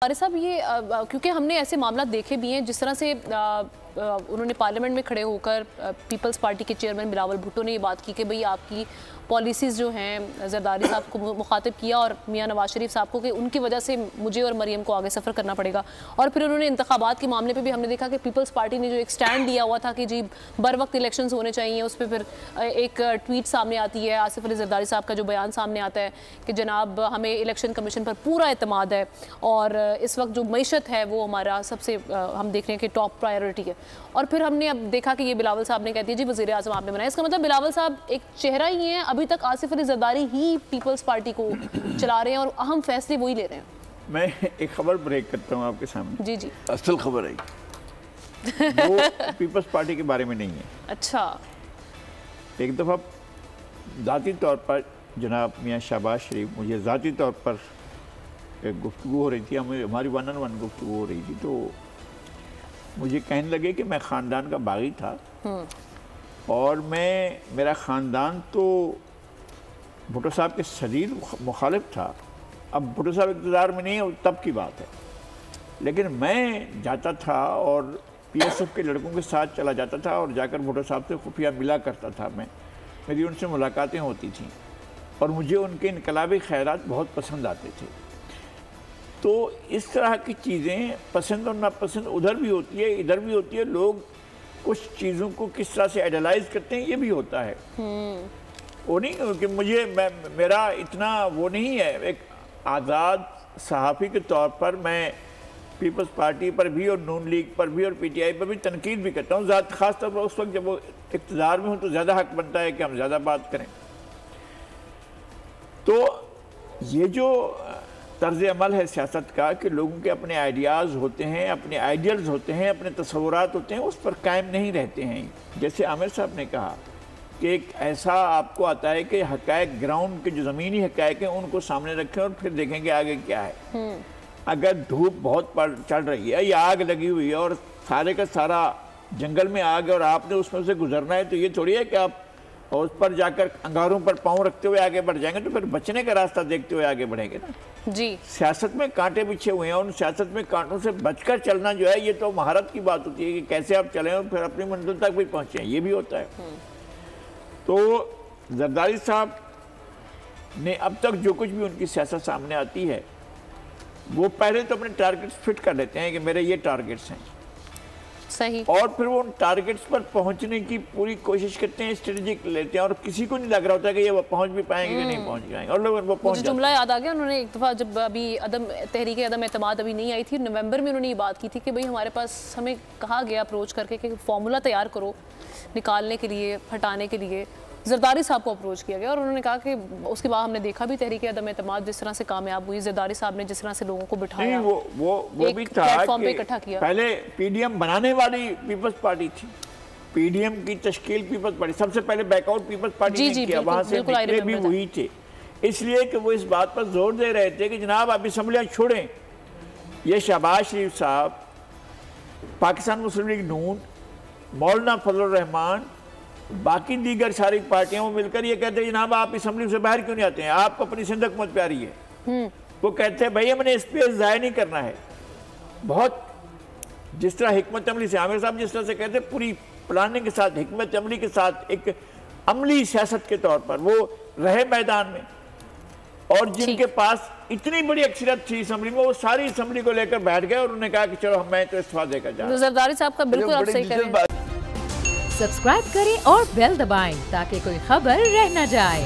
फारिस साहब ये क्योंकि हमने ऐसे मामला देखे भी हैं जिस तरह से उन्होंने पार्लियामेंट में खड़े होकर पीपल्स पार्टी के चेयरमैन बिलावल भुट्टो ने ये बात की कि भाई आपकी पॉलिसीज़ जो हैं जरदारी साहब को मुखातिब किया और मियां नवाज शरीफ साहब को कि उनकी वजह से मुझे और मरियम को आगे सफ़र करना पड़ेगा। और फिर उन्होंने इंतखाबात के मामले पे भी हमने देखा कि पीपल्स पार्टी ने जो एक स्टैंड लिया हुआ था कि जी बर वक्त इलेक्शंस होने चाहिए, उस पर फिर एक ट्वीट सामने आती है आसिफ अली जरदारी साहब का जो बयान सामने आता है कि जनाब हमें इलेक्शन कमीशन पर पूरा एतमाद है और इस वक्त जो मईशत है वो हमारा सबसे हम देख रहे हैं कि टॉप प्रायोरिटी है। और फिर हमने अब देखा कि ये बिलावल साहब ने कह दिया जी वज़ीर आज़म आपने बनाया, इसका मतलब बिलावल साहब एक चेहरा ही है, अभी तक आसिफ अली जरदारी ही पीपल्स पार्टी को चला रहे हैं और अहम फैसले वही ले रहे हैं। मैं एक खबर ब्रेक करता हूँ आपके सामने। जी जी, असल खबर है वो पीपल्स पार्टी के बारे में नहीं है। अच्छा, एक दफ़ा ज़ाती तौर पर जनाब मियाँ शहबाज शरीफ मुझे ज़ाती तौर पर एक गुफ्तगू हो रही थी, हमारी 1-on-1 गुफ्तगू हो रही थी, तो मुझे कहने लगे कि मैं ख़ानदान का बागी था और मेरा ख़ानदान तो भुट्टो साहब के शदीद मुखालिफ था। अब भुट्टो साहब इक़्तिदार में नहीं है, तब की बात है, लेकिन मैं जाता था और PSF के लड़कों के साथ चला जाता था और जाकर भुट्टो साहब से खुफिया मिला करता था। मेरी उनसे मुलाकातें होती थीं और मुझे उनके इनकलाबी ख़यालात बहुत पसंद आते थे। तो इस तरह की चीज़ें पसंद और नापसंद उधर भी होती है, इधर भी होती है। लोग कुछ चीज़ों को किस तरह से आइडलाइज करते हैं ये भी होता है। वो नहीं कि मेरा इतना वो नहीं है। एक आज़ाद सहाफ़ी के तौर पर मैं पीपल्स पार्टी पर भी और नून लीग पर भी और PTI पर भी तनकीद भी करता हूँ। ख़ास तौर पर उस वक्त जब वो इक़्तिदार में हो तो ज़्यादा हक़ बनता है कि हम ज़्यादा बात करें। तो ये जो तर्ज़ अमल है सियासत का कि लोगों के अपने आइडियाज़ होते हैं, अपने आइडियल्स होते हैं, अपने तस्वुरात होते हैं, उस पर कायम नहीं रहते हैं। जैसे आमिर साहब ने कहा कि एक ऐसा आपको आता है कि हक़ाइक़ ग्राउंड के जो ज़मीनी हक़ाइक़ हैं उनको सामने रखें और फिर देखेंगे आगे क्या है। अगर धूप बहुत चढ़ रही है या आग लगी हुई है और सारे का सारा जंगल में आग है और आपने उसमें से गुजरना है, तो ये थोड़ी है कि आप उस पर जाकर अंगारों पर पाँव रखते हुए आगे बढ़ जाएंगे, तो फिर बचने का रास्ता देखते हुए आगे बढ़ेंगे ना। जी, सियासत में कांटे बिछे हुए हैं और उन सियासत में कांटों से बचकर चलना जो है ये तो महारत की बात होती है कि कैसे आप चलें और फिर अपनी मंजिल तक भी पहुँचे, ये भी होता है। तो जरदारी साहब ने अब तक जो कुछ भी उनकी सियासत सामने आती है वो पहले तो अपने टारगेट्स फिट कर लेते हैं कि मेरे ये टारगेट्स हैं, सही, और फिर वो उन टारगेट्स पर पहुंचने की पूरी कोशिश करते हैं, स्ट्रेटेजिक लेते हैं और किसी को नहीं लग रहा होता कि ये वो पहुंच भी पाएंगे कि नहीं पहुंच पाएंगे, और लोग वो पहुंच। जुमला याद आ गया, उन्होंने एक दफ़ा जब अभी तहरीक अदम एतमाद अभी नहीं आई थी, नवंबर में उन्होंने ये बात की थी कि भाई हमारे पास हमें कहा गया अप्रोच करके कि फार्मूला तैयार करो निकालने के लिए, हटाने के लिए। जरदारी साहब को अप्रोच किया गया और उन्होंने कहा कि उसके बाद हमने देखा भी तहरीक अदम एतमाद जिस तरह से कामयाब हुई, जरदारी साहब ने जिस तरह से लोगों को बिठाया, वो भी था प्लेटफॉर्म पे इकट्ठा किया। पहले PDM बनाने वाली पीपल्स पार्टी थी, PDM की तश्कील पीपल्स पार्टी, सबसे पहले बैकआउट पीपल्स पार्टी ने किया, वहाँ से निकले भी वही थे, इसलिए कि वो इस बात पर जोर दे रहे थे कि जनाब आप असम्बलियाँ छोड़ें। ये शहबाज शरीफ साहब, पाकिस्तान मुस्लिम लीग नून, मौलाना फजलुर रहमान, बाकी दीगर सारी पार्टियां वो मिलकर ये कहते हैं जनाब आप असम्बली से बाहर क्यों नहीं आते हैं, आपको अपनी सिंध हुकूमत प्यारी है। वो कहते हैं भाई हमने स्पेस ज़ाया नहीं करना है। बहुत जिस तरह हिकमत अमली से आमिर साहब जिस तरह से कहते हैं पूरी प्लानिंग के साथ, हिकमत अमली के साथ, एक अमली सियासत के तौर पर वो रहे मैदान में, और जिनके पास इतनी बड़ी अक्सरियत थी असम्बली में वो सारी असम्बली को लेकर बैठ गए और उन्होंने कहा कि चलो मैं तो इस्तीफा देकर जा रहा हूं। जरदारी साहब का बिल्कुल आप सही कह रहे हैं। सब्सक्राइब करें और बेल दबाएं ताकि कोई खबर रह न जाए।